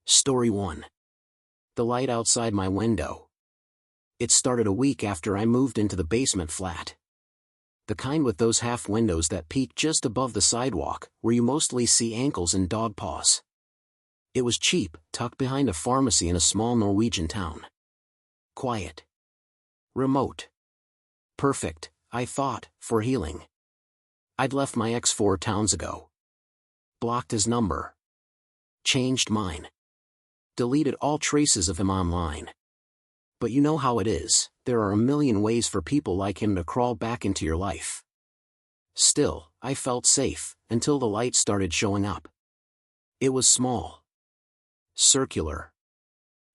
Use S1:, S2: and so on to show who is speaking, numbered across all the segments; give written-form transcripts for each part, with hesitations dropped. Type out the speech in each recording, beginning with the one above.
S1: Story 1. The light outside my window. It started a week after I moved into the basement flat. The kind with those half windows that peek just above the sidewalk, where you mostly see ankles and dog paws. It was cheap, tucked behind a pharmacy in a small Norwegian town. Quiet. Remote. Perfect, I thought, for healing. I'd left my ex 4 towns ago. Blocked his number. Changed mine. Deleted all traces of him online. But you know how it is, there are a million ways for people like him to crawl back into your life. Still, I felt safe, until the light started showing up. It was small. Circular.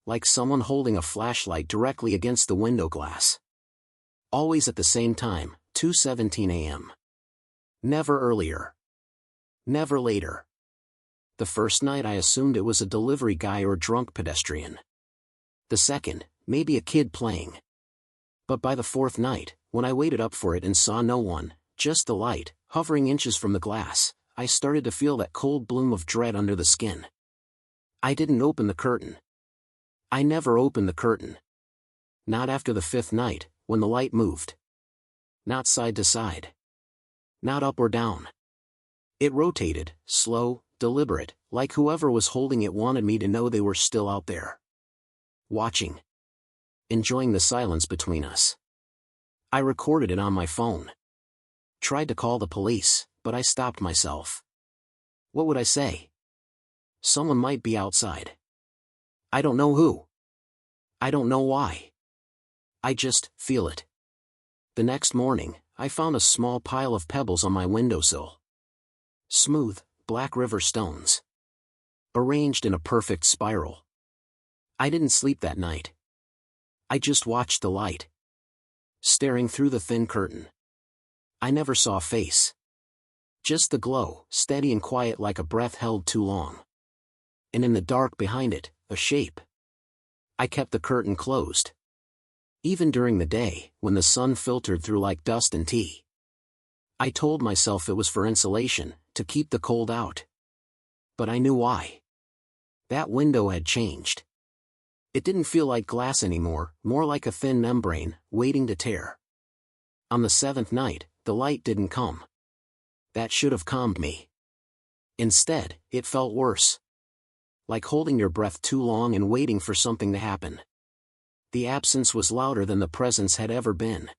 S1: Like someone holding a flashlight directly against the window glass. Always at the same time, 2:17 a.m. Never earlier. Never later. The first night I assumed it was a delivery guy or drunk pedestrian. The second, maybe a kid playing. But by the fourth night, when I waited up for it and saw no one, just the light, hovering inches from the glass, I started to feel that cold bloom of dread under the skin. I didn't open the curtain. I never opened the curtain. Not after the 5th night, when the light moved. Not side to side. Not up or down. It rotated, slow, deliberate, like whoever was holding it wanted me to know they were still out there. Watching. Enjoying the silence between us. I recorded it on my phone. Tried to call the police, but I stopped myself. What would I say? Someone might be outside. I don't know who. I don't know why. I just feel it. The next morning, I found a small pile of pebbles on my windowsill. Smooth, black river stones. Arranged in a perfect spiral. I didn't sleep that night. I just watched the light. Staring through the thin curtain. I never saw a face. Just the glow, steady and quiet like a breath held too long. And in the dark behind it, a shape. I kept the curtain closed. Even during the day, when the sun filtered through like dust and tea. I told myself it was for insulation, to keep the cold out. But I knew why. That window had changed. It didn't feel like glass anymore, more like a thin membrane, waiting to tear. On the 7th night, the light didn't come. That should have calmed me. Instead, it felt worse. Like holding your breath too long and waiting for something to happen. The absence was louder than the presence had ever been.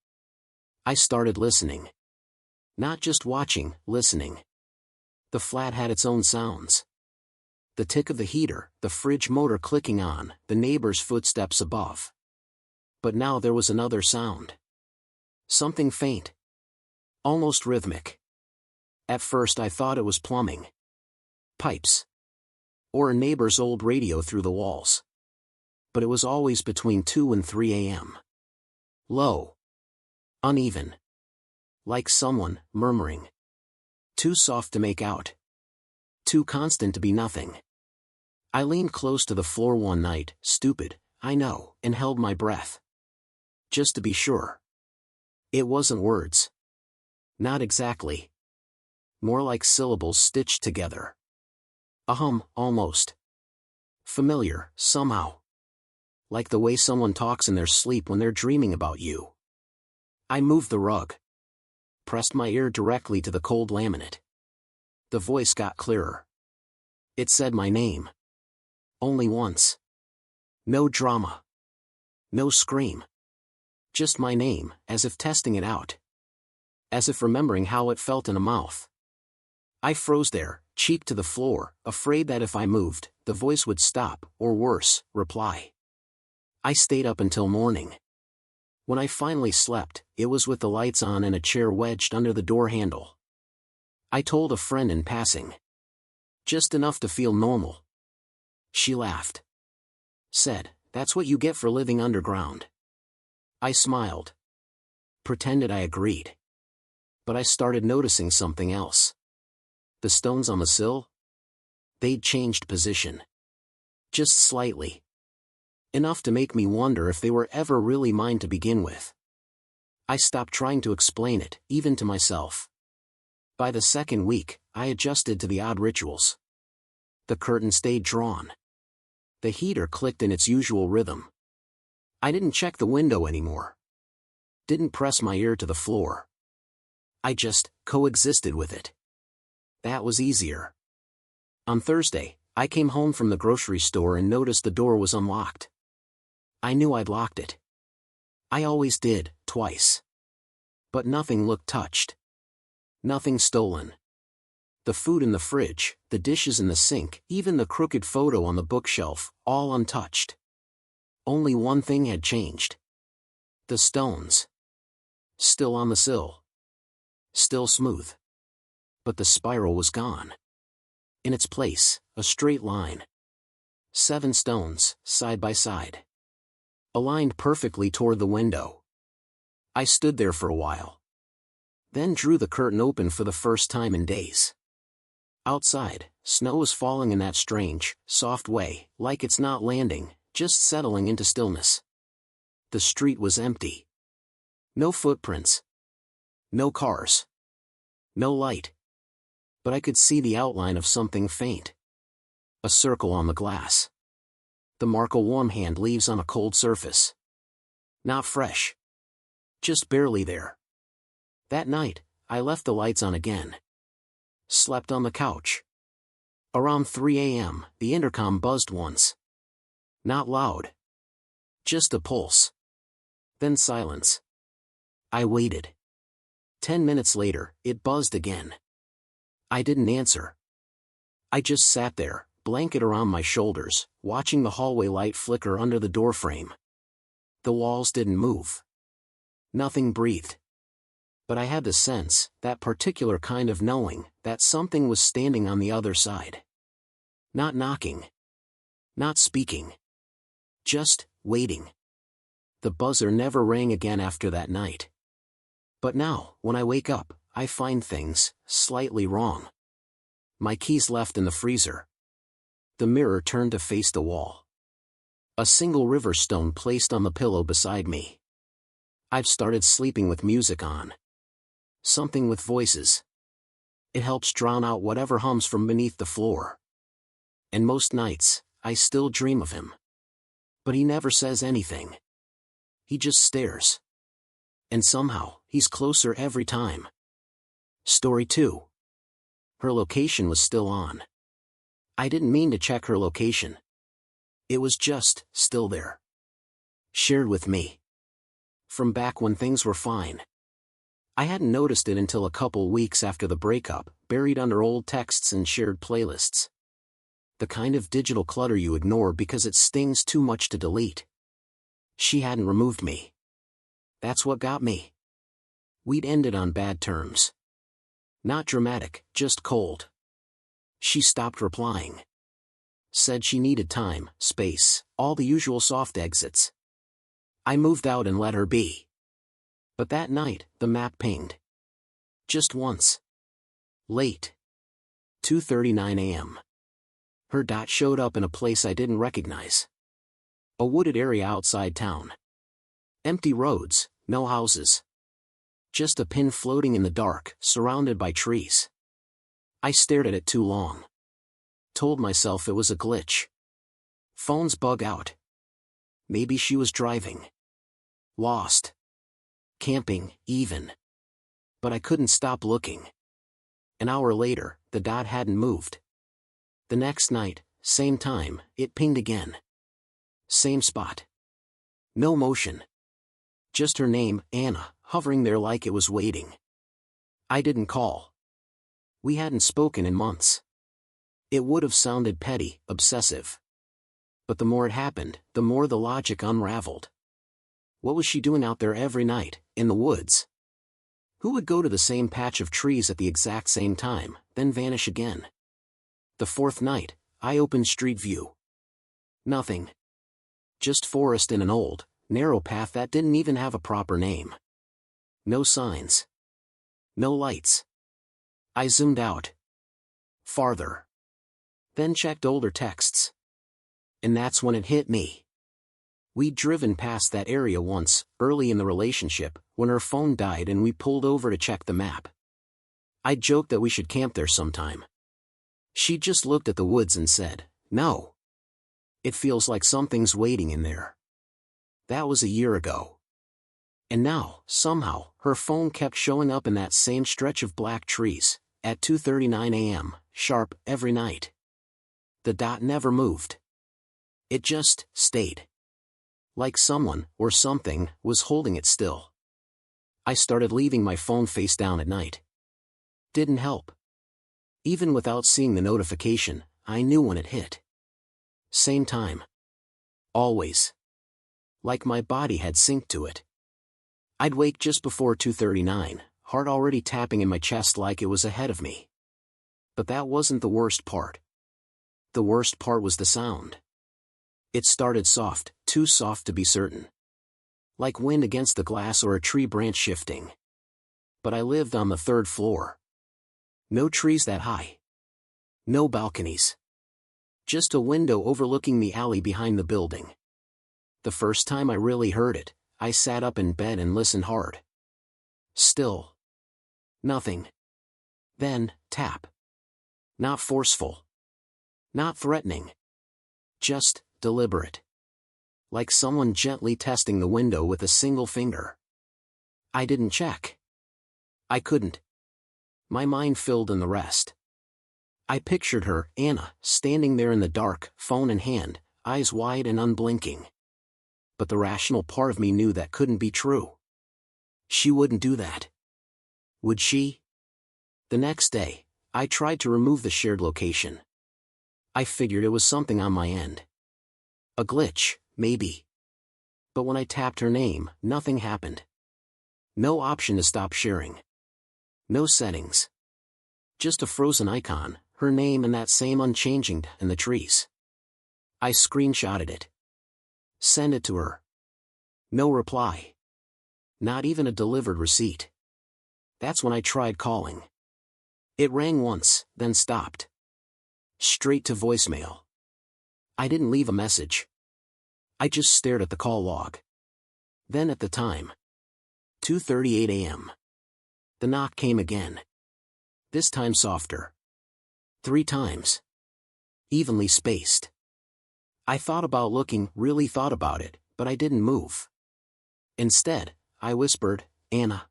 S1: I started listening. Not just watching, listening. The flat had its own sounds. The tick of the heater, the fridge motor clicking on, the neighbor's footsteps above. But now there was another sound. Something faint. Almost rhythmic. At first I thought it was plumbing. Pipes. Or a neighbor's old radio through the walls. But it was always between 2 and 3 a.m. Low. Uneven. Like someone, murmuring. Too soft to make out. Too constant to be nothing. I leaned close to the floor one night, stupid, I know, and held my breath. Just to be sure. It wasn't words. Not exactly. More like syllables stitched together. A hum, almost. Familiar, somehow. Like the way someone talks in their sleep when they're dreaming about you. I moved the rug. Pressed my ear directly to the cold laminate. The voice got clearer. It said my name. Only once. No drama. No scream. Just my name, as if testing it out. As if remembering how it felt in a mouth. I froze there, cheek to the floor, afraid that if I moved, the voice would stop, or worse, reply. I stayed up until morning. When I finally slept, it was with the lights on and a chair wedged under the door handle. I told a friend in passing. Just enough to feel normal. She laughed. Said, "That's what you get for living underground." I smiled. Pretended I agreed. But I started noticing something else. The stones on the sill? They'd changed position. Just slightly. Enough to make me wonder if they were ever really mine to begin with. I stopped trying to explain it, even to myself. By the 2nd week, I adjusted to the odd rituals. The curtain stayed drawn. The heater clicked in its usual rhythm. I didn't check the window anymore. Didn't press my ear to the floor. I just coexisted with it. That was easier. On Thursday, I came home from the grocery store and noticed the door was unlocked. I knew I'd locked it. I always did, twice. But nothing looked touched. Nothing stolen. The food in the fridge, the dishes in the sink, even the crooked photo on the bookshelf, all untouched. Only one thing had changed. The stones. Still on the sill. Still smooth. But the spiral was gone. In its place, a straight line. 7 stones, side by side. Aligned perfectly toward the window. I stood there for a while. Then drew the curtain open for the first time in days. Outside, snow was falling in that strange, soft way, like it's not landing, just settling into stillness. The street was empty. No footprints. No cars. No light. But I could see the outline of something faint. A circle on the glass. The mark a warm hand leaves on a cold surface. Not fresh. Just barely there. That night, I left the lights on again. Slept on the couch. Around 3 a.m., the intercom buzzed once. Not loud. Just a pulse. Then silence. I waited. 10 minutes later, it buzzed again. I didn't answer. I just sat there, blanket around my shoulders, watching the hallway light flicker under the doorframe. The walls didn't move. Nothing breathed. But I had the sense, that particular kind of knowing, that something was standing on the other side. Not knocking. Not speaking. Just waiting. The buzzer never rang again after that night. But now, when I wake up, I find things slightly wrong. My keys left in the freezer. The mirror turned to face the wall. A single river stone placed on the pillow beside me. I've started sleeping with music on. Something with voices. It helps drown out whatever hums from beneath the floor. And most nights, I still dream of him. But he never says anything. He just stares. And somehow, he's closer every time. Story 2. Her location was still on. I didn't mean to check her location. It was just, still there. Shared with me. From back when things were fine. I hadn't noticed it until a couple weeks after the breakup, buried under old texts and shared playlists. The kind of digital clutter you ignore because it stings too much to delete. She hadn't removed me. That's what got me. We'd ended on bad terms. Not dramatic, just cold. She stopped replying. Said she needed time, space, all the usual soft exits. I moved out and let her be. But that night, the map pinged. Just once. Late. 2:39 a.m. Her dot showed up in a place I didn't recognize. A wooded area outside town. Empty roads, no houses. Just a pin floating in the dark, surrounded by trees. I stared at it too long. Told myself it was a glitch. Phones bug out. Maybe she was driving. Lost. Camping, even. But I couldn't stop looking. An hour later, the dot hadn't moved. The next night, same time, it pinged again. Same spot. No motion. Just her name, Anna, hovering there like it was waiting. I didn't call. We hadn't spoken in months. It would have sounded petty, obsessive. But the more it happened, the more the logic unraveled. What was she doing out there every night, in the woods? Who would go to the same patch of trees at the exact same time, then vanish again? The fourth night, I opened Street View. Nothing. Just forest and an old, narrow path that didn't even have a proper name. No signs. No lights. I zoomed out. Farther. Then checked older texts. And that's when it hit me. We'd driven past that area once, early in the relationship, when her phone died and we pulled over to check the map. I joked that we should camp there sometime. She just looked at the woods and said, "No." It feels like something's waiting in there. That was a year ago. And now, somehow, her phone kept showing up in that same stretch of black trees, at 2:39 a.m., sharp, every night. The dot never moved. It just stayed. Like someone, or something, was holding it still. I started leaving my phone face down at night. Didn't help. Even without seeing the notification, I knew when it hit. Same time. Always. Like my body had synced to it. I'd wake just before 2:39, heart already tapping in my chest like it was ahead of me. But that wasn't the worst part. The worst part was the sound. It started soft, too soft to be certain. Like wind against the glass or a tree branch shifting. But I lived on the 3rd floor. No trees that high. No balconies. Just a window overlooking the alley behind the building. The first time I really heard it, I sat up in bed and listened hard. Still. Nothing. Then, tap. Not forceful. Not threatening. Just deliberate. Like someone gently testing the window with a single finger. I didn't check. I couldn't. My mind filled in the rest. I pictured her, Anna, standing there in the dark, phone in hand, eyes wide and unblinking. But the rational part of me knew that couldn't be true. She wouldn't do that. Would she? The next day, I tried to remove the shared location. I figured it was something on my end. A glitch, maybe. But when I tapped her name, nothing happened. No option to stop sharing. No settings. Just a frozen icon, her name and that same unchanging in the trees. I screenshotted it. Send it to her. No reply. Not even a delivered receipt. That's when I tried calling. It rang once, then stopped. Straight to voicemail. I didn't leave a message. I just stared at the call log. Then at the time. 2:38 a.m. The knock came again. This time softer. 3 times. Evenly spaced. I thought about looking, really thought about it, but I didn't move. Instead, I whispered, Anna.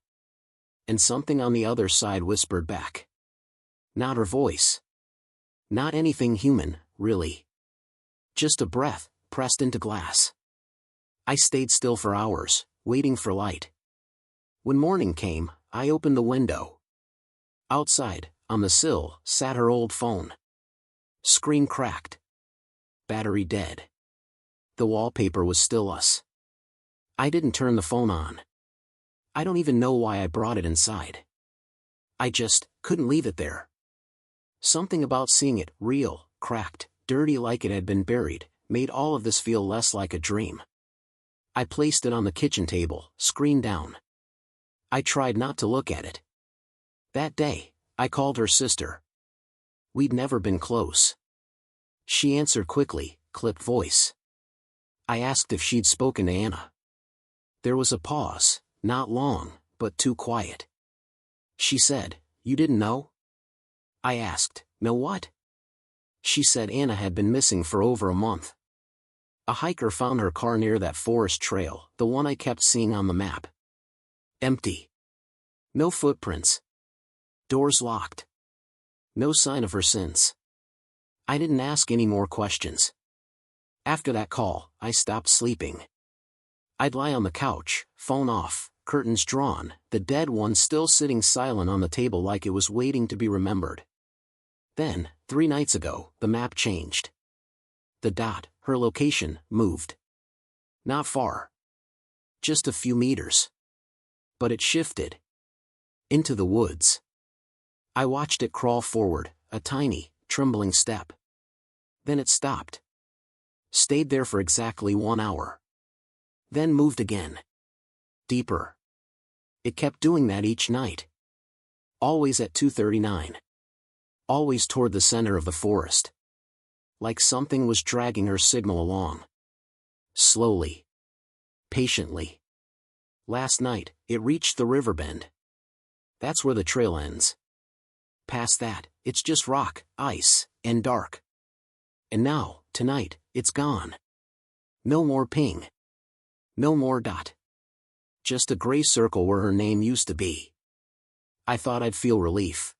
S1: And something on the other side whispered back. Not her voice. Not anything human, really. Just a breath, pressed into glass. I stayed still for hours, waiting for light. When morning came, I opened the window. Outside, on the sill, sat her old phone. Screen cracked. Battery dead. The wallpaper was still us. I didn't turn the phone on. I don't even know why I brought it inside. I just couldn't leave it there. Something about seeing it, real, cracked, dirty like it had been buried, made all of this feel less like a dream. I placed it on the kitchen table, screen down. I tried not to look at it. That day, I called her sister. We'd never been close. She answered quickly, clipped voice. I asked if she'd spoken to Anna. There was a pause, not long, but too quiet. She said, You didn't know? I asked, No what? She said Anna had been missing for over a month. A hiker found her car near that forest trail, the one I kept seeing on the map. Empty. No footprints. Doors locked. No sign of her since. I didn't ask any more questions. After that call, I stopped sleeping. I'd lie on the couch, phone off, curtains drawn, the dead one still sitting silent on the table like it was waiting to be remembered. Then, 3 nights ago, the map changed. The dot, her location, moved. Not far. Just a few meters. But it shifted. Into the woods. I watched it crawl forward, a tiny, trembling step. Then it stopped. Stayed there for exactly 1 hour. Then moved again. Deeper. It kept doing that each night. Always at 2:39. Always toward the center of the forest. Like something was dragging her signal along. Slowly. Patiently. Last night, it reached the river bend. That's where the trail ends. Past that, it's just rock, ice, and dark. And now, tonight, It's gone. No more ping. No more dot. Just a gray circle where her name used to be. I thought I'd feel relief.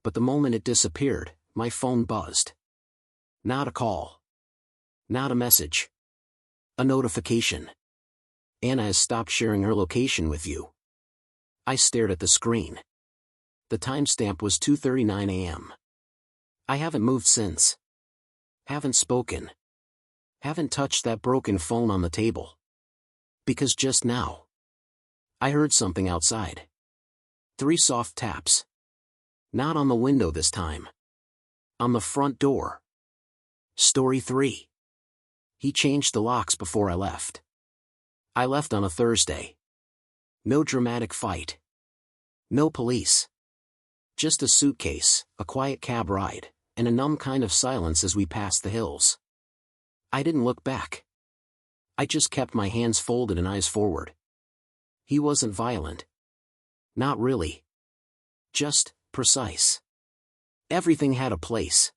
S1: But the moment it disappeared, my phone buzzed. Not a call. Not a message. A notification. Anna has stopped sharing her location with you. I stared at the screen. The timestamp was 2:39 a.m. I haven't moved since. Haven't spoken. Haven't touched that broken phone on the table. Because just now, I heard something outside. 3 soft taps. Not on the window this time. On the front door. Story 3. He changed the locks before I left. I left on a Thursday. No dramatic fight. No police. Just a suitcase, a quiet cab ride, and a numb kind of silence as we passed the hills. I didn't look back. I just kept my hands folded and eyes forward. He wasn't violent. Not really. Just precise. Everything had a place.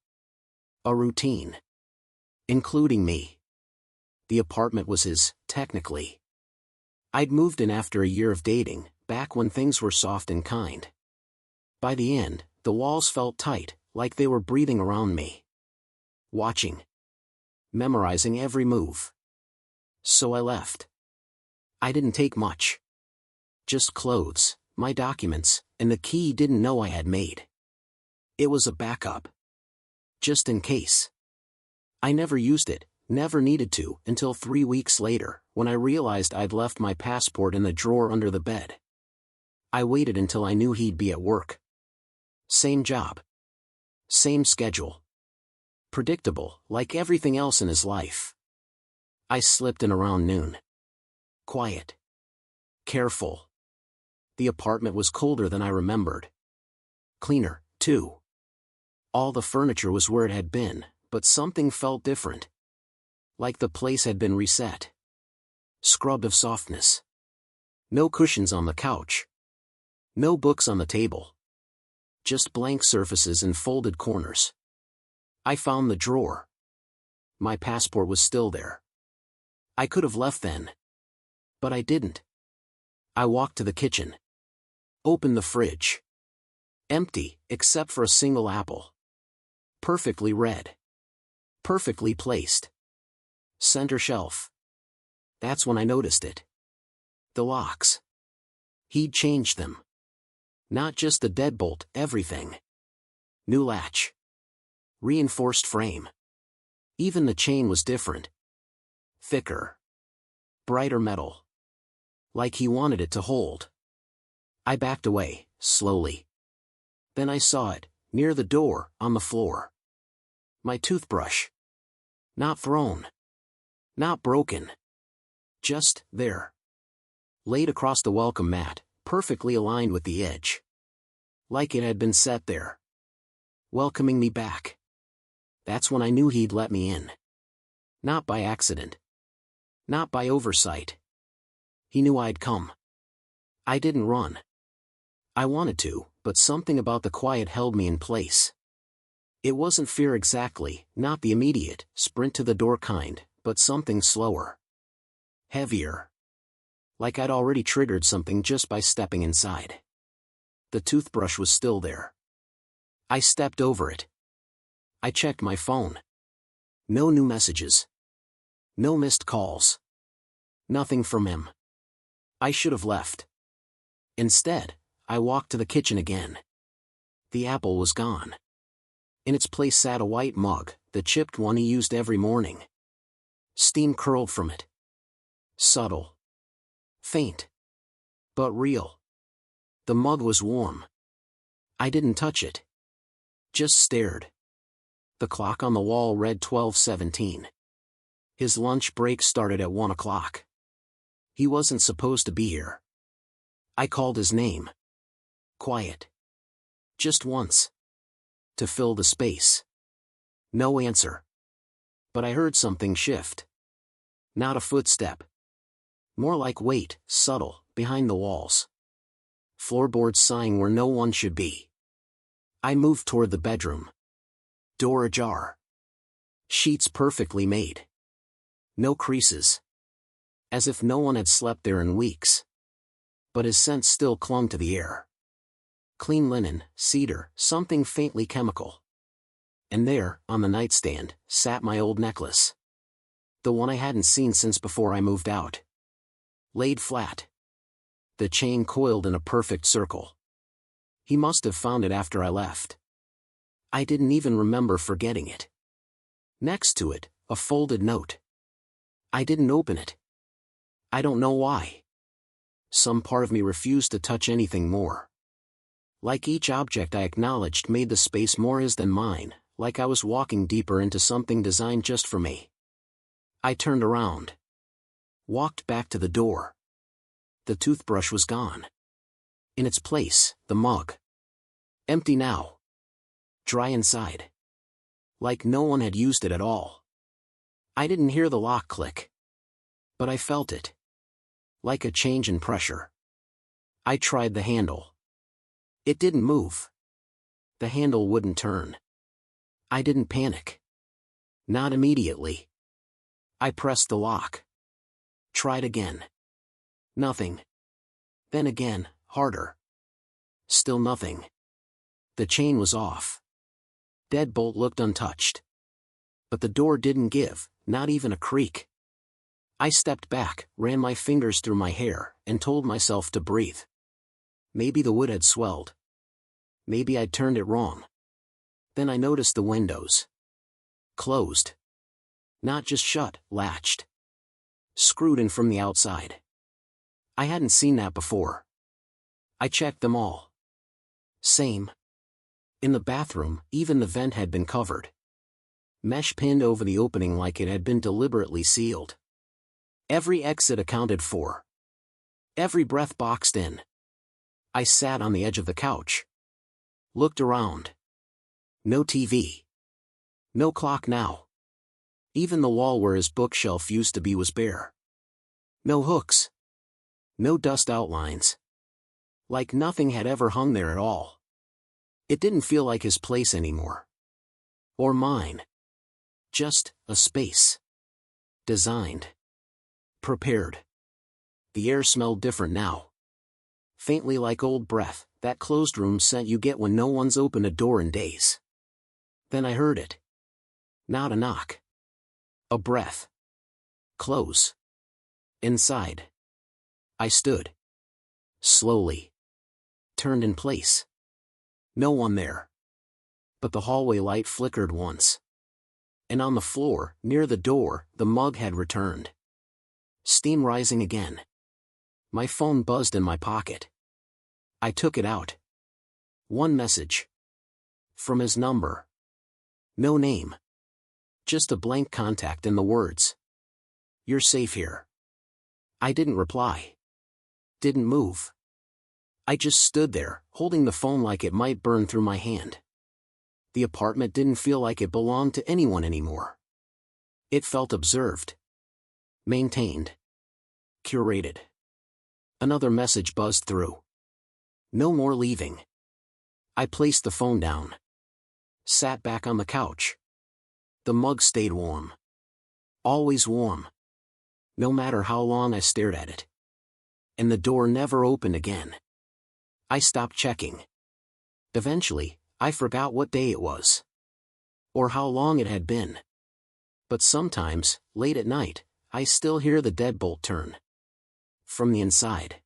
S1: A routine. Including me. The apartment was his, technically. I'd moved in after a year of dating, back when things were soft and kind. By the end, the walls felt tight, like they were breathing around me. Watching. Memorizing every move. So I left. I didn't take much. Just clothes, my documents, and the key he didn't know I had made. It was a backup. Just in case. I never used it, never needed to, until 3 weeks later, when I realized I'd left my passport in the drawer under the bed. I waited until I knew he'd be at work. Same job. Same schedule. Predictable, like everything else in his life. I slipped in around noon. Quiet. Careful. The apartment was colder than I remembered. Cleaner, too. All the furniture was where it had been, but something felt different. Like the place had been reset. Scrubbed of softness. No cushions on the couch. No books on the table. Just blank surfaces and folded corners. I found the drawer. My passport was still there. I could have left then. But I didn't. I walked to the kitchen. Opened the fridge. Empty, except for a single apple. Perfectly red. Perfectly placed. Center shelf. That's when I noticed it. The locks. He'd changed them. Not just the deadbolt, everything. New latch. Reinforced frame. Even the chain was different. Thicker. Brighter metal. Like he wanted it to hold. I backed away, slowly. Then I saw it, near the door, on the floor. My toothbrush. Not thrown. Not broken. Just there. Laid across the welcome mat, perfectly aligned with the edge. Like it had been set there. Welcoming me back. That's when I knew he'd let me in. Not by accident. Not by oversight. He knew I'd come. I didn't run. I wanted to, but something about the quiet held me in place. It wasn't fear exactly, not the immediate, sprint to the door kind, but something slower. Heavier. Like I'd already triggered something just by stepping inside. The toothbrush was still there. I stepped over it. I checked my phone. No new messages. No missed calls. Nothing from him. I should have left. Instead, I walked to the kitchen again. The apple was gone. In its place sat a white mug, the chipped one he used every morning. Steam curled from it. Subtle. Faint. But real. The mug was warm. I didn't touch it. Just stared. The clock on the wall read 12:17. His lunch break started at 1 o'clock. He wasn't supposed to be here. I called his name. Quiet. Just once. To fill the space. No answer. But I heard something shift. Not a footstep. More like weight, subtle, behind the walls. Floorboards sighing where no one should be. I moved toward the bedroom. Door ajar. Sheets perfectly made. No creases. As if no one had slept there in weeks. But his scent still clung to the air. Clean linen, cedar, something faintly chemical. And there, on the nightstand, sat my old necklace. The one I hadn't seen since before I moved out. Laid flat. The chain coiled in a perfect circle. He must have found it after I left. I didn't even remember forgetting it. Next to it, a folded note. I didn't open it. I don't know why. Some part of me refused to touch anything more. Like each object I acknowledged made the space more his than mine, like I was walking deeper into something designed just for me. I turned around. Walked back to the door. The toothbrush was gone. In its place, the mug. Empty now. Dry inside. Like no one had used it at all. I didn't hear the lock click. But I felt it. Like a change in pressure. I tried the handle. It didn't move. The handle wouldn't turn. I didn't panic. Not immediately. I pressed the lock. Tried again. Nothing. Then again, harder. Still nothing. The chain was off. Deadbolt looked untouched. But the door didn't give, not even a creak. I stepped back, ran my fingers through my hair, and told myself to breathe. Maybe the wood had swelled. Maybe I'd turned it wrong. Then I noticed the windows. Closed. Not just shut, latched. Screwed in from the outside. I hadn't seen that before. I checked them all. Same. In the bathroom, even the vent had been covered. Mesh pinned over the opening like it had been deliberately sealed. Every exit accounted for. Every breath boxed in. I sat on the edge of the couch. Looked around. No TV. No clock now. Even the wall where his bookshelf used to be was bare. No hooks. No dust outlines. Like nothing had ever hung there at all. It didn't feel like his place anymore. Or mine. Just a space. Designed. Prepared. The air smelled different now. Faintly like old breath, that closed room scent you get when no one's opened a door in days. Then I heard it. Not a knock. A breath. Close. Inside. I stood. Slowly. Turned in place. No one there. But the hallway light flickered once. And on the floor, near the door, the mug had returned. Steam rising again. My phone buzzed in my pocket. I took it out. One message. From his number. No name. Just a blank contact and the words. You're safe here. I didn't reply. Didn't move. I just stood there, holding the phone like it might burn through my hand. The apartment didn't feel like it belonged to anyone anymore. It felt observed. Maintained. Curated. Another message buzzed through. No more leaving. I placed the phone down. Sat back on the couch. The mug stayed warm. Always warm. No matter how long I stared at it. And the door never opened again. I stopped checking. Eventually, I forgot what day it was. Or how long it had been. But sometimes, late at night, I still hear the deadbolt turn. From the inside.